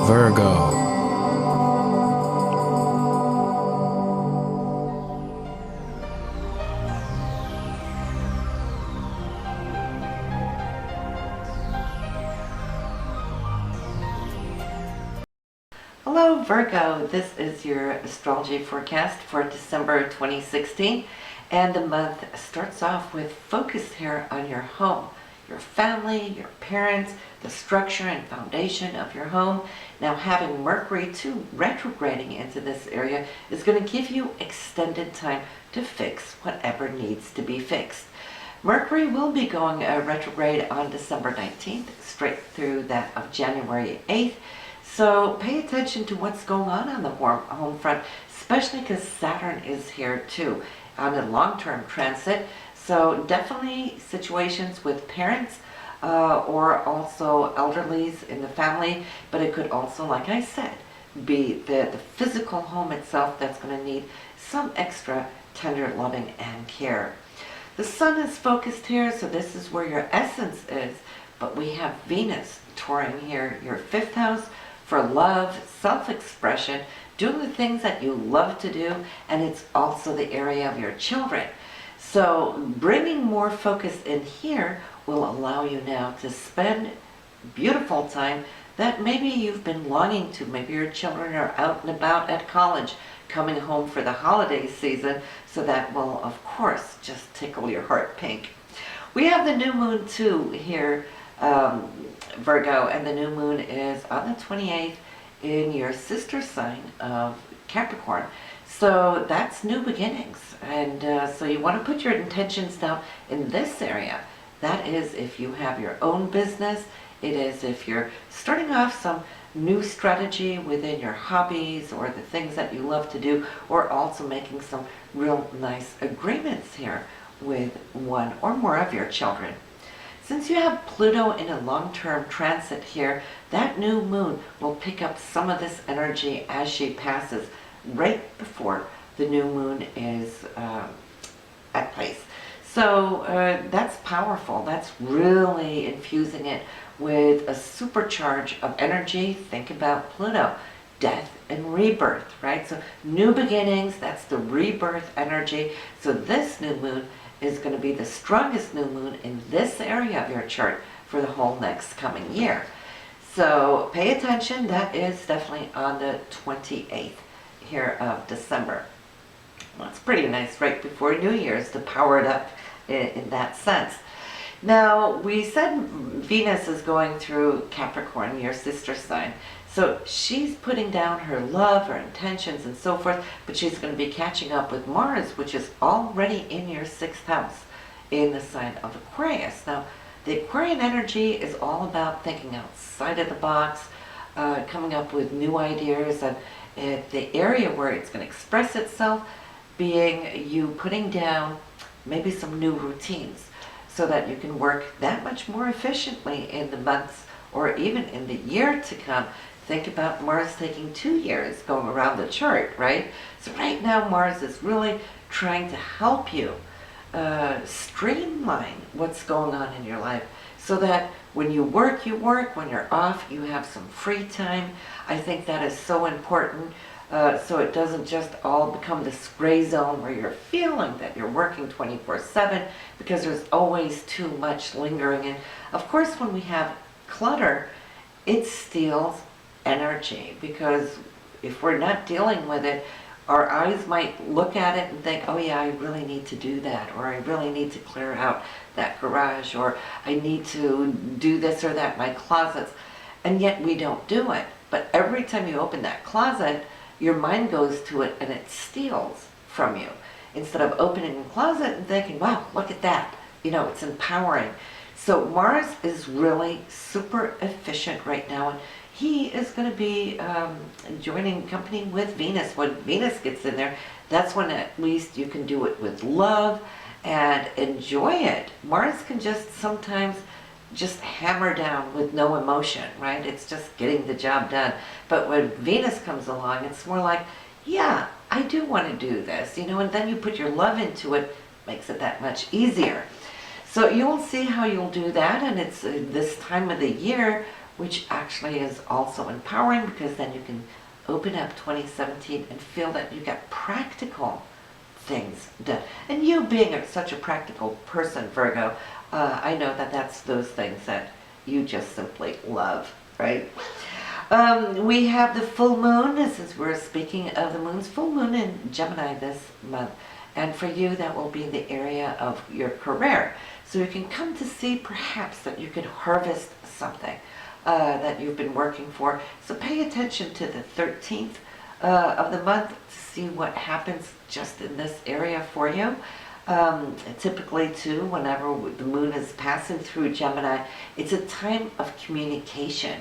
Virgo. Hello Virgo, this is your astrology forecast for December 2016, and the month starts off with focus here on your home, your family, your parents, the structure and foundation of your home. Now having Mercury too retrograding into this area is going to give you extended time to fix whatever needs to be fixed. Mercury will be going retrograde on December 19th, straight through that of January 8th. So pay attention to what's going on the home front, especially because Saturn is here too on a long-term transit. So definitely situations with parents or also elderlies in the family, but it could also, like I said, be the physical home itself that's going to need some extra tender loving and care. The sun is focused here, so this is where your essence is, but we have Venus touring here, your 5th house, for love, self-expression, doing the things that you love to do, and it's also the area of your children. So bringing more focus in here will allow you now to spend beautiful time that maybe you've been longing to. Maybe your children are out and about at college, coming home for the holiday season, so that will, of course, just tickle your heart pink. We have the new moon too here, Virgo, and the new moon is on the 28th in your sister sign of Capricorn. So that's new beginnings, and so you want to put your intentions down in this area. That is if you have your own business. It is if you're starting off some new strategy within your hobbies or the things that you love to do, or also making some real nice agreements here with one or more of your children. Since you have Pluto in a long-term transit here, that new moon will pick up some of this energy as she passes right before the new moon is at place. So that's powerful. That's really infusing it with a supercharge of energy. Think about Pluto, death and rebirth, right? So new beginnings, that's the rebirth energy. So this new moon is going to be the strongest new moon in this area of your chart for the whole next coming year. So pay attention. That is definitely on the 28th here of December. Well, it's pretty nice right before New Year's to power it up in that sense. Now, we said Venus is going through Capricorn, your sister sign. So she's putting down her love, her intentions, and so forth, but she's going to be catching up with Mars, which is already in your 6th house in the sign of Aquarius. Now, the Aquarian energy is all about thinking outside of the box, coming up with new ideas, and the area where it's going to express itself being you putting down maybe some new routines so that you can work that much more efficiently in the months or even in the year to come. Think about Mars taking 2 years going around the chart, right? So right now Mars is really trying to help you streamline what's going on in your life so that when you work, when you're off, you have some free time. I think that is so important. So it doesn't just all become this gray zone where you're feeling that you're working 24/7, because there's always too much lingering. And of course, when we have clutter, it steals energy, because if we're not dealing with it, our eyes might look at it and think, oh yeah, I really need to do that, or I really need to clear out that garage, or I need to do this or that in my closets, and yet we don't do it. But every time you open that closet, your mind goes to it and it steals from you, instead of opening the closet and thinking, wow, look at that. You know, it's empowering. So Mars is really super efficient right now, and he is going to be joining company with Venus. When Venus gets in there, that's when at least you can do it with love and enjoy it. Mars can just sometimes just hammer down with no emotion, right? It's just getting the job done. But when Venus comes along, it's more like, yeah, I do want to do this, you know, and then you put your love into it, makes it that much easier. So you'll see how you'll do that, and it's this time of the year which actually is also empowering, because then you can open up 2017 and feel that you got practical things done. And you being such a practical person, Virgo, I know that that's those things that you just simply love, right? We have the full moon, since we're speaking of the moons, full moon in Gemini this month. And for you, that will be the area of your career. So you can come to see perhaps that you can harvest something that you've been working for. So pay attention to the 13th of the month to see what happens just in this area for you. Typically too, whenever the moon is passing through Gemini, it's a time of communication,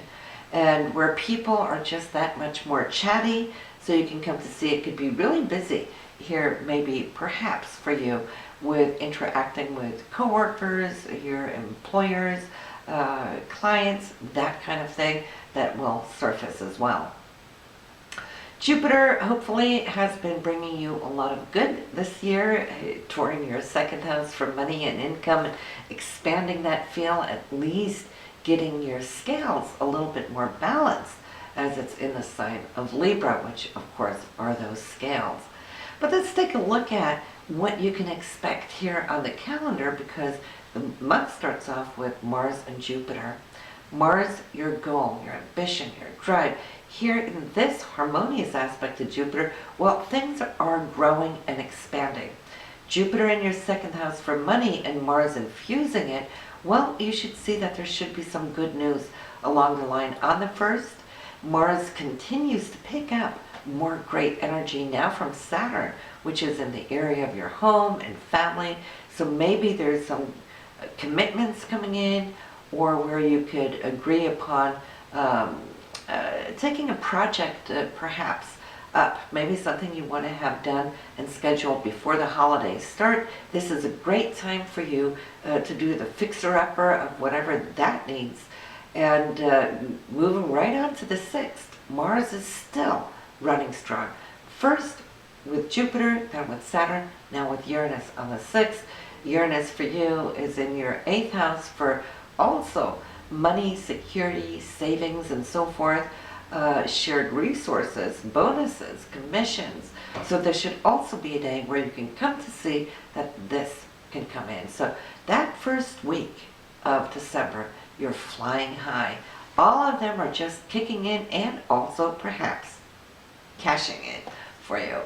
and where people are just that much more chatty. So you can come to see it could be really busy here, maybe perhaps for you, with interacting with coworkers, your employers, clients, that kind of thing that will surface as well. Jupiter hopefully has been bringing you a lot of good this year, touring your second house for money and income, expanding that field, at least getting your scales a little bit more balanced, as it's in the sign of Libra, which of course are those scales. But let's take a look at what you can expect here on the calendar, because the month starts off with Mars and Jupiter. Mars, your goal, your ambition, your drive. Here in this harmonious aspect to Jupiter, well, things are growing and expanding. Jupiter in your second house for money and Mars infusing it, well, you should see that there should be some good news along the line. On the 1st, Mars continues to pick up more great energy now from Saturn, which is in the area of your home and family. So maybe there's some commitments coming in, or where you could agree upon taking a project perhaps up, maybe something you want to have done and scheduled before the holidays start. This is a great time for you to do the fixer-upper of whatever that needs. And moving right on to the 6th, Mars is still running strong. First with Jupiter, then with Saturn, now with Uranus on the 6th. Uranus for you is in your 8th house for also money, security, savings, and so forth, shared resources, bonuses, commissions. So there should also be a day where you can come to see that this can come in. So that first week of December, you're flying high. All of them are just kicking in, and also perhaps cashing in for you.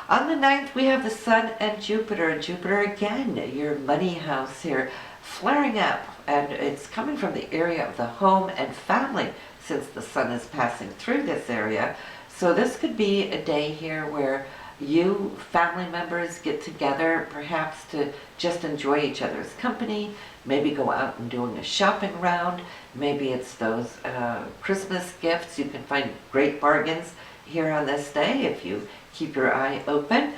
On the 9th, we have the Sun and Jupiter. Jupiter again, your money house here, flaring up, and it's coming from the area of the home and family, since the Sun is passing through this area. So this could be a day here where you family members get together, perhaps to just enjoy each other's company, maybe go out and doing a shopping round. Maybe it's those Christmas gifts. You can find great bargains here on this day if you keep your eye open.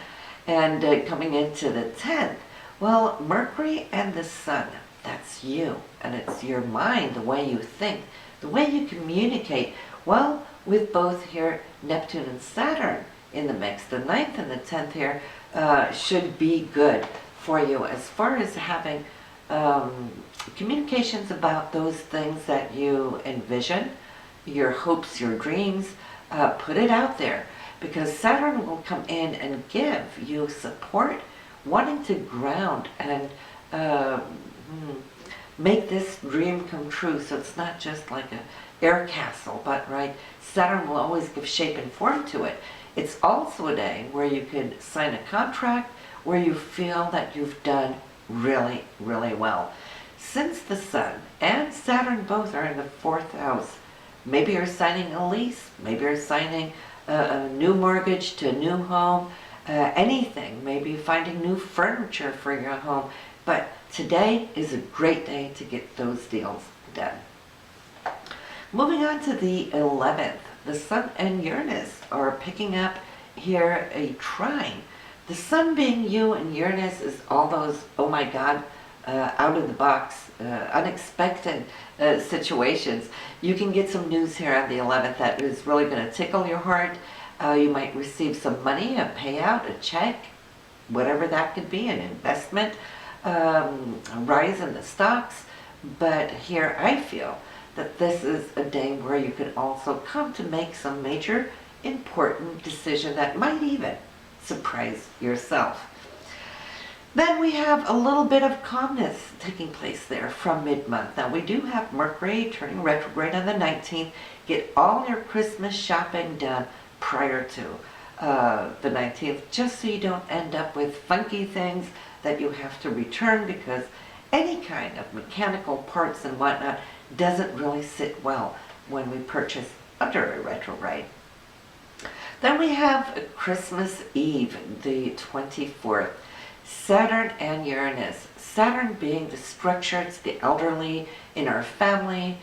And coming into the 10th, well, Mercury and the Sun, that's you, and it's your mind, the way you think, the way you communicate. Well, with both here, Neptune and Saturn in the mix, the 9th and the 10th here should be good for you as far as having communications about those things that you envision, your hopes, your dreams. Put it out there, because Saturn will come in and give you support, wanting to ground and make this dream come true. So it's not just like a air castle, but right, Saturn will always give shape and form to it. It's also a day where you could sign a contract where you feel that you've done really, really well. Since the Sun and Saturn both are in the 4th house, maybe you're signing a lease, maybe you're signing a new mortgage to a new home, anything, maybe finding new furniture for your home. But today is a great day to get those deals done. Moving on to the 11th, the Sun and Uranus are picking up here a trine. The Sun being you, and Uranus is all those, oh my God, out of the box, unexpected situations. You can get some news here on the 11th that is really going to tickle your heart. You might receive some money, a payout, a check, whatever that could be, an investment, a rise in the stocks. But here I feel that this is a day where you could also come to make some major important decision that might even surprise yourself. Then we have a little bit of calmness taking place there from mid-month. Now we do have Mercury turning retrograde on the 19th. Get all your Christmas shopping done prior to the 19th, just so you don't end up with funky things that you have to return, because any kind of mechanical parts and whatnot doesn't really sit well when we purchase under a retrograde. Then we have Christmas Eve, the 24th. Saturn and Uranus. Saturn being the structures, the elderly in our family.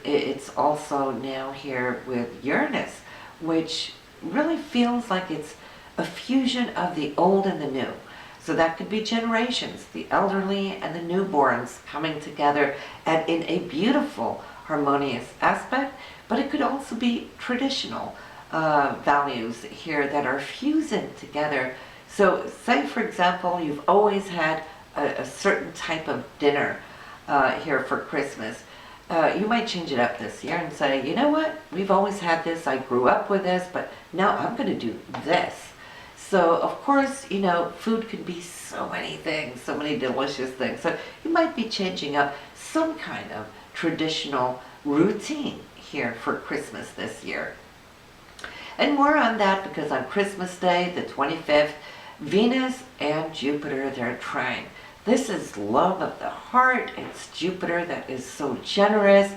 It's also now here with Uranus, which really feels like it's a fusion of the old and the new. So that could be generations, the elderly and the newborns coming together and in a beautiful, harmonious aspect, but it could also be traditional values here that are fusing together. So say, for example, you've always had a certain type of dinner here for Christmas. You might change it up this year and say, you know what, we've always had this, I grew up with this, but now I'm going to do this. So, of course, you know, food can be so many things, so many delicious things. So you might be changing up some kind of traditional routine here for Christmas this year. And more on that, because on Christmas Day, the 25th, Venus and Jupiter, they're trine. This is love of the heart. It's Jupiter that is so generous.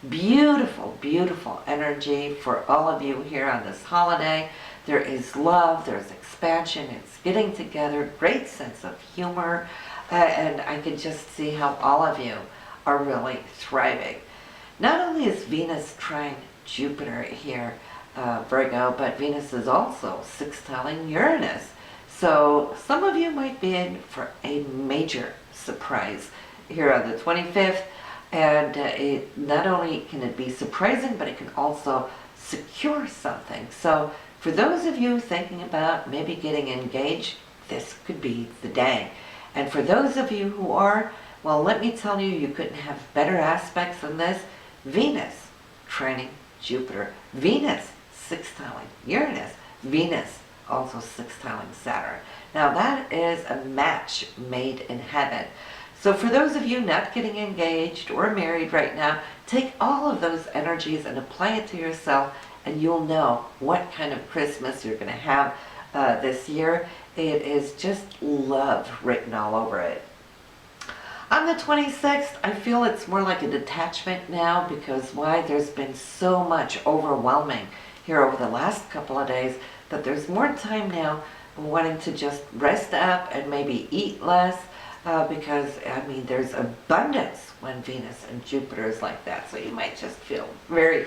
Beautiful, beautiful energy for all of you here on this holiday. There is love, there's expansion, it's getting together, great sense of humor, and I can just see how all of you are really thriving. Not only is Venus trine Jupiter here, Virgo, but Venus is also sextiling Uranus. So some of you might be in for a major surprise here on the 25th, and it not only can it be surprising, but it can also secure something. So for those of you thinking about maybe getting engaged, this could be the day. And for those of you who are, well, let me tell you, you couldn't have better aspects than this. Venus trining Jupiter, Venus sextiling Uranus, Venus also sextiling Saturn. Now that is a match made in heaven. So for those of you not getting engaged or married right now, take all of those energies and apply it to yourself, and you'll know what kind of Christmas you're going to have this year. It is just love written all over it. On the 26th, I feel it's more like a detachment now, because why? There's been so much overwhelming here over the last couple of days that there's more time now wanting to just rest up and maybe eat less, because, I mean, there's abundance when Venus and Jupiter is like that. So you might just feel very,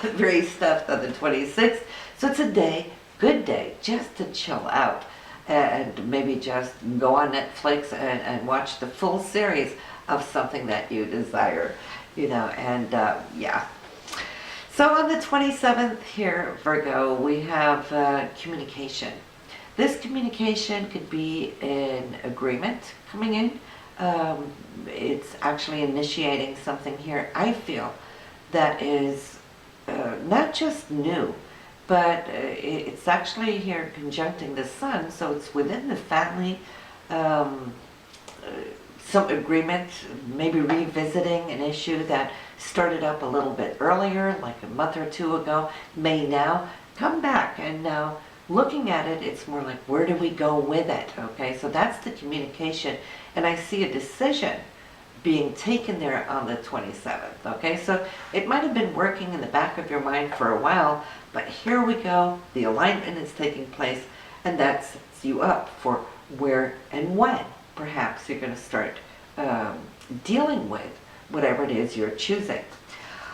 very stuffed on the 26th. So it's a day, good day, just to chill out and maybe just go on Netflix and watch the full series of something that you desire, you know, and yeah. So on the 27th here, Virgo, we have communication. This communication could be an agreement coming in. It's actually initiating something here, I feel, that is not just new, but it's actually here conjuncting the sun, so it's within the family. Some agreement, maybe revisiting an issue that started up a little bit earlier, like a month or two ago, may now come back. And now looking at it, it's more like, where do we go with it? Okay, so that's the communication. And I see a decision being taken there on the 27th. Okay, so it might have been working in the back of your mind for a while, but here we go. The alignment is taking place, and that sets you up for where and when perhaps you're going to start dealing with whatever it is you're choosing.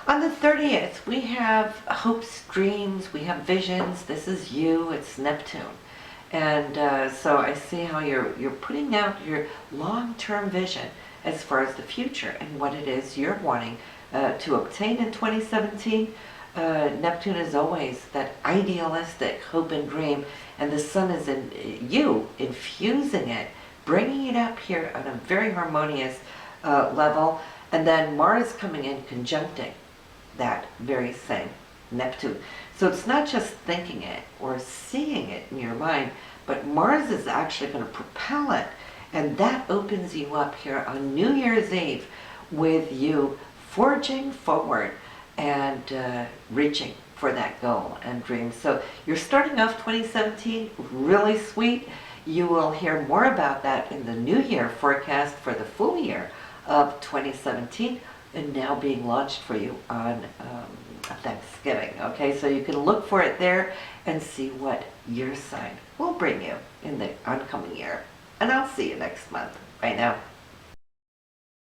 On the 30th, we have hopes, dreams, we have visions. This is you, it's Neptune. And so I see how you're putting out your long-term vision as far as the future and what it is you're wanting to obtain in 2017. Neptune is always that idealistic hope and dream, and the sun is in you, infusing it, bringing it up here on a very harmonious level. And then Mars coming in conjuncting that very same Neptune. So it's not just thinking it or seeing it in your mind, but Mars is actually going to propel it. And that opens you up here on New Year's Eve with you forging forward and reaching for that goal and dream. So you're starting off 2017 really sweet. You will hear more about that in the New Year forecast for the full year of 2017, and now being launched for you on Thanksgiving. Okay, so you can look for it there and see what your sign will bring you in the oncoming year. And I'll see you next month. Bye now.